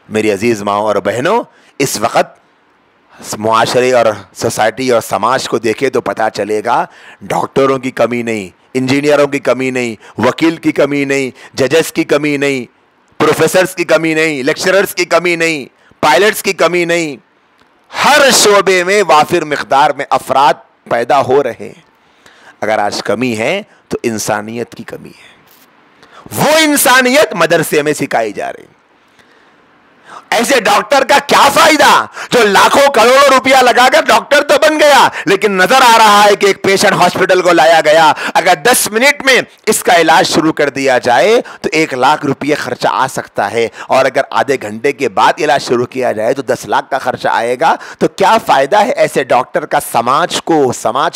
मेरी अजीज माओ और बहनों, इस वक्त मुआशरे और सोसाइटी और समाज को देखे तो पता चलेगा डॉक्टरों की कमी नहीं, इंजीनियरों की कमी नहीं, वकील की कमी नहीं, जजेस की कमी नहीं, प्रोफेसर्स की कमी नहीं, लेक्चरर्स की कमी नहीं, पायलट्स की कमी नहीं। हर शोबे में वाफिर मिकदार में अफराद पैदा हो रहे हैं। अगर आज कमी है तो इंसानियत की कमी है। वो इंसानियत मदरसे में सिखाई जा रही। ऐसे डॉक्टर का क्या फायदा जो लाखों करोड़ों रुपया लगाकर डॉक्टर तो बन गया, लेकिन नजर आ रहा है कि एक पेशेंट हॉस्पिटल को लाया गया, अगर 10 मिनट में इसका इलाज शुरू कर दिया जाए तो 1 लाख रुपया खर्चा आ सकता है, और अगर आधे घंटे के बाद इलाज शुरू किया जाए तो 10 लाख का खर्चा आएगा। तो क्या फायदा है ऐसे डॉक्टर का समाज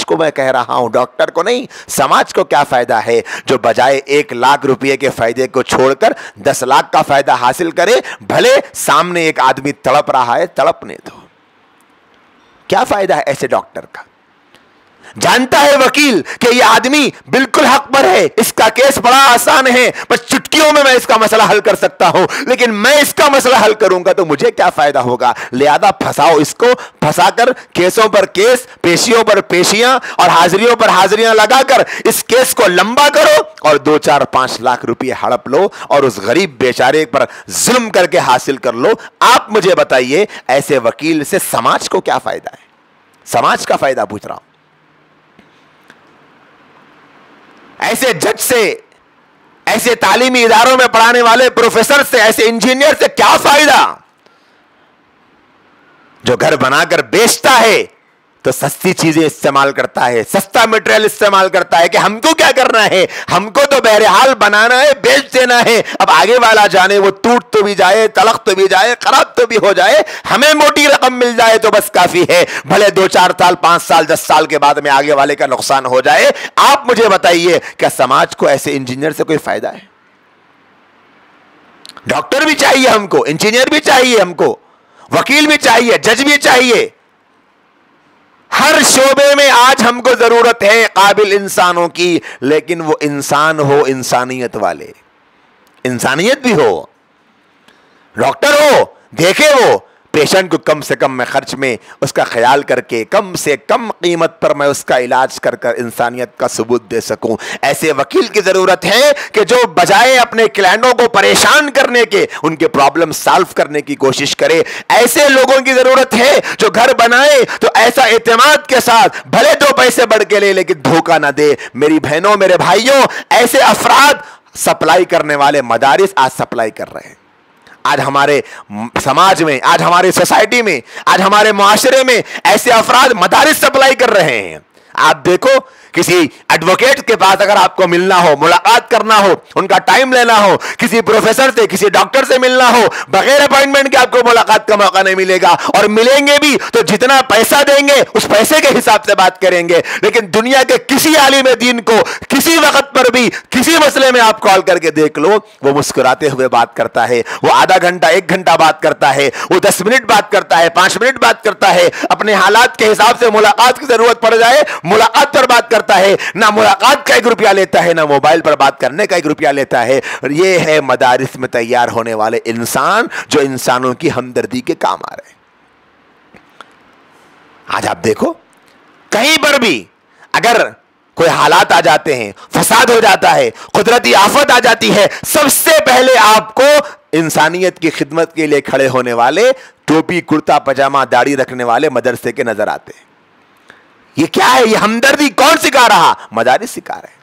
को मैं कह रहा हूं, डॉक्टर को नहीं, समाज को क्या फायदा है जो बजाय 1 लाख रुपये के फायदे को छोड़कर 10 लाख का फायदा हासिल करे। भले सामने एक आदमी तड़प रहा है, तड़पने दो, क्या फायदा है ऐसे डॉक्टर का। जानता है वकील कि यह आदमी बिल्कुल हक पर है, इसका केस बड़ा आसान है, बस चुटकियों में मैं इसका मसला हल कर सकता हूं, लेकिन मैं इसका मसला हल करूंगा तो मुझे क्या फायदा होगा। लिहाजा फंसाओ इसको, फंसाकर केसों पर केस, पेशियों पर पेशियां और हाजिरियों पर हाजिरियां लगाकर इस केस को लंबा करो और 2, 4, 5 लाख रुपए हड़प लो और उस गरीब बेचारे पर जुल्म करके हासिल कर लो। आप मुझे बताइए ऐसे वकील से समाज को क्या फायदा है। समाज का फायदा पूछ रहा हूं। ऐसे जज से, ऐसे तालीमी इदारों में पढ़ाने वाले प्रोफेसर से, ऐसे इंजीनियर से क्या फायदा जो घर बनाकर बेचता है तो सस्ती चीजें इस्तेमाल करता है, सस्ता मटेरियल इस्तेमाल करता है कि हमको क्या करना है, हमको तो बहरहाल बनाना है, बेच देना है। अब आगे वाला जाने वो टूट तो भी जाए, तलख तो भी जाए, खराब तो भी हो जाए, हमें मोटी रकम मिल जाए तो बस काफी है। भले 2, 4 साल, 5 साल, 10 साल के बाद में आगे वाले का नुकसान हो जाए। आप मुझे बताइए क्या समाज को ऐसे इंजीनियर से कोई फायदा है। डॉक्टर भी चाहिए हमको, इंजीनियर भी चाहिए हमको, वकील भी चाहिए, जज भी चाहिए। हर शोबे में आज हमको जरूरत है काबिल इंसानों की, लेकिन वो इंसान हो इंसानियत वाले, इंसानियत भी हो। डॉक्टर हो, देखे वो पेशेंट को कम से कम में खर्च में उसका ख्याल करके कम से कम कीमत पर मैं उसका इलाज कर कर इंसानियत का सबूत दे सकूं। ऐसे वकील की जरूरत है कि जो बजाय अपने क्लाइंटों को परेशान करने के उनके प्रॉब्लम सॉल्व करने की कोशिश करे। ऐसे लोगों की जरूरत है जो घर बनाए तो ऐसा एतमाद के साथ भले 2 पैसे बढ़ के ले लेकिन धोखा ना दे। मेरी बहनों, मेरे भाइयों, ऐसे अफराद सप्लाई करने वाले मदारिस आज सप्लाई कर रहे हैं। आज हमारे समाज में, आज हमारी सोसाइटी में, आज हमारे मुआशरे में ऐसे अफराद मदारिस सप्लाई कर रहे हैं। आप देखो किसी एडवोकेट के पास अगर आपको मिलना हो, मुलाकात करना हो, उनका टाइम लेना हो, किसी प्रोफेसर से, किसी डॉक्टर से मिलना हो, बगैर अपॉइंटमेंट के आपको मुलाकात का मौका नहीं मिलेगा। और मिलेंगे भी तो जितना पैसा देंगे उस पैसे के हिसाब से बात करेंगे। लेकिन दुनिया के किसी आलिम दीन को किसी वक्त पर भी किसी मसले में आप कॉल करके देख लो, वो मुस्कुराते हुए बात करता है, वो आधा घंटा 1 घंटा बात करता है, वो 10 मिनट बात करता है, 5 मिनट बात करता है। अपने हालात के हिसाब से मुलाकात की जरूरत पड़ जाए मुलाकात पर बात करता है, ना मुलाकात का 1 रुपया लेता है, ना मोबाइल पर बात करने का 1 रुपया लेता है। और ये है मदारिस में तैयार होने वाले इंसान जो इंसानों की हमदर्दी के काम आ रहे हैं। आज आप देखो कहीं पर भी अगर कोई हालात आ जाते हैं, फसाद हो जाता है, कुदरती आफत आ जाती है, सबसे पहले आपको इंसानियत की खिदमत के लिए खड़े होने वाले टोपी, कुर्ता, पजामा, दाढ़ी रखने वाले मदरसे के नजर आते हैं। ये क्या है? ये हमदर्दी कौन सिखा रहा? मदारिस सिखा रहे।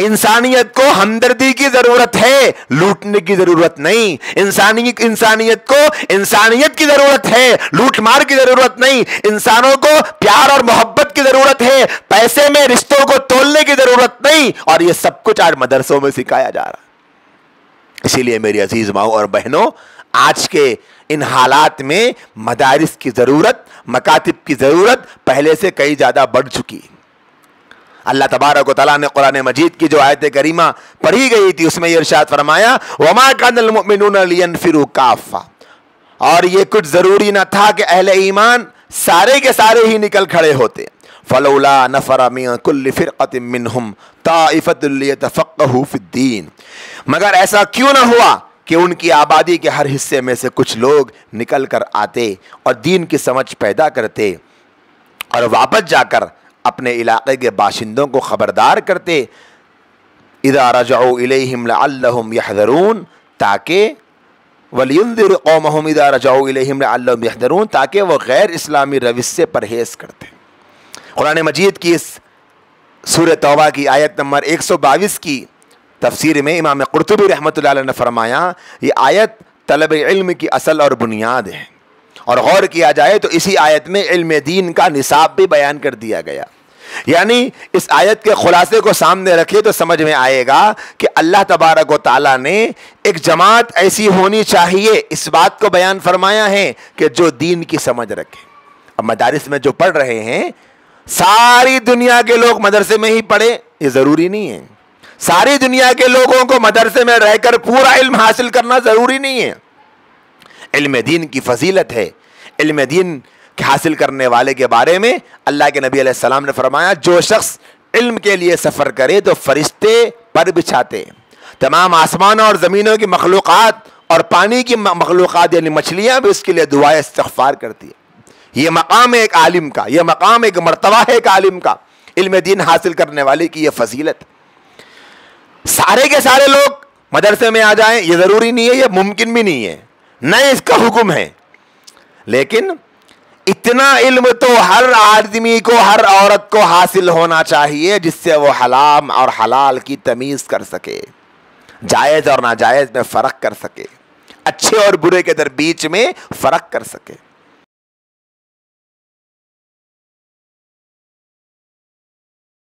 इंसानियत को हमदर्दी की जरूरत है, लूटने की जरूरत नहीं। इंसानियत को इंसानियत की जरूरत है, लूटमार की जरूरत नहीं। इंसानों को प्यार और मोहब्बत की जरूरत है, पैसे में रिश्तों को तोलने की जरूरत नहीं। और यह सब कुछ आज मदरसों में सिखाया जा रहा है। इसीलिए मेरी अजीज माओ और बहनों, आज के इन हालात में मदारिस की जरूरत, मकातिब की जरूरत पहले से कई ज्यादा बढ़ चुकी। अल्लाह तबारक व तआला ने कुरान मजीद की जो आयत करीमा पढ़ी गई थी उसमें यह इरशाद फरमाया, वमा कानल मुमिनूना लियनफिरू काफ़ा, और ये कुछ जरूरी ना था कि अहले ईमान सारे के सारे ही निकल खड़े होते। फलौला नफर मिन कुल्लि फिरक़तिन मिनहुम ताइफ़तुन लियतफ़क़्क़हू फ़िद्दीन, मगर ऐसा क्यों ना हुआ कि उनकी आबादी के हर हिस्से में से कुछ लोग निकल कर आते और दीन की समझ पैदा करते और वापस जाकर अपने इलाके के बाशिंदों को ख़बरदार करते। इज़ा रजऊ इलैहिम लअल्लहुम यहज़रून, ताकि वलियुंज़िर कौमहुम इज़ा रजऊ इलैहिम लअल्लहुम यहज़रून, ताकि वह गैर इस्लामी रविश से परहेज़ करते। कुरान मजीद की इस सूरह तौबा की आयत नंबर 122 की तफसीर में इमाम कुर्तुबी रहमतुल्लाह अलैह ने फरमाया, ये आयत तलब इल्म की असल और बुनियाद है। और गौर किया जाए तो इसी आयत में इल्म दीन का निसाब भी बयान कर दिया गया। यानी इस आयत के खुलासे को सामने रखे तो समझ में आएगा कि अल्लाह तबारक व तआला ने एक जमात ऐसी होनी चाहिए, इस बात को बयान फरमाया है कि जो दीन की समझ रखे। अब मदारिस में जो पढ़ रहे हैं, सारी दुनिया के लोग मदरसे में ही पढ़े ये ज़रूरी नहीं है। सारी दुनिया के लोगों को मदरसे में रहकर पूरा इल्म हासिल करना ज़रूरी नहीं है। इल्म दीन की फजीलत है। इल्म दीन हासिल करने वाले के बारे में अल्लाह के नबी अलैहिस्सलाम ने फरमाया, जो शख्स इल्म के लिए सफ़र करे तो फरिश्ते पर बिछाते, तमाम आसमानों और ज़मीनों की मखलूक़ात और पानी की मखलूक़ात यानी मछलियाँ भी उसके लिए दुआ इस्तिग़फ़ार करती है। ये मकाम है एक आलिम का, यह मकाम एक मर्तबा है एक आलिम का, इल्म दीन हासिल करने वाले की यह फजीलत। सारे के सारे लोग मदरसे में आ जाएं ये ज़रूरी नहीं है, यह मुमकिन भी नहीं है, न इसका हुक्म है। लेकिन इतना इल्म तो हर आदमी को, हर औरत को हासिल होना चाहिए जिससे वो हराम और हलाल की तमीज़ कर सके, जायज़ और नाजायज़ में फ़र्क कर सके, अच्छे और बुरे के बीच में फ़र्क कर सके।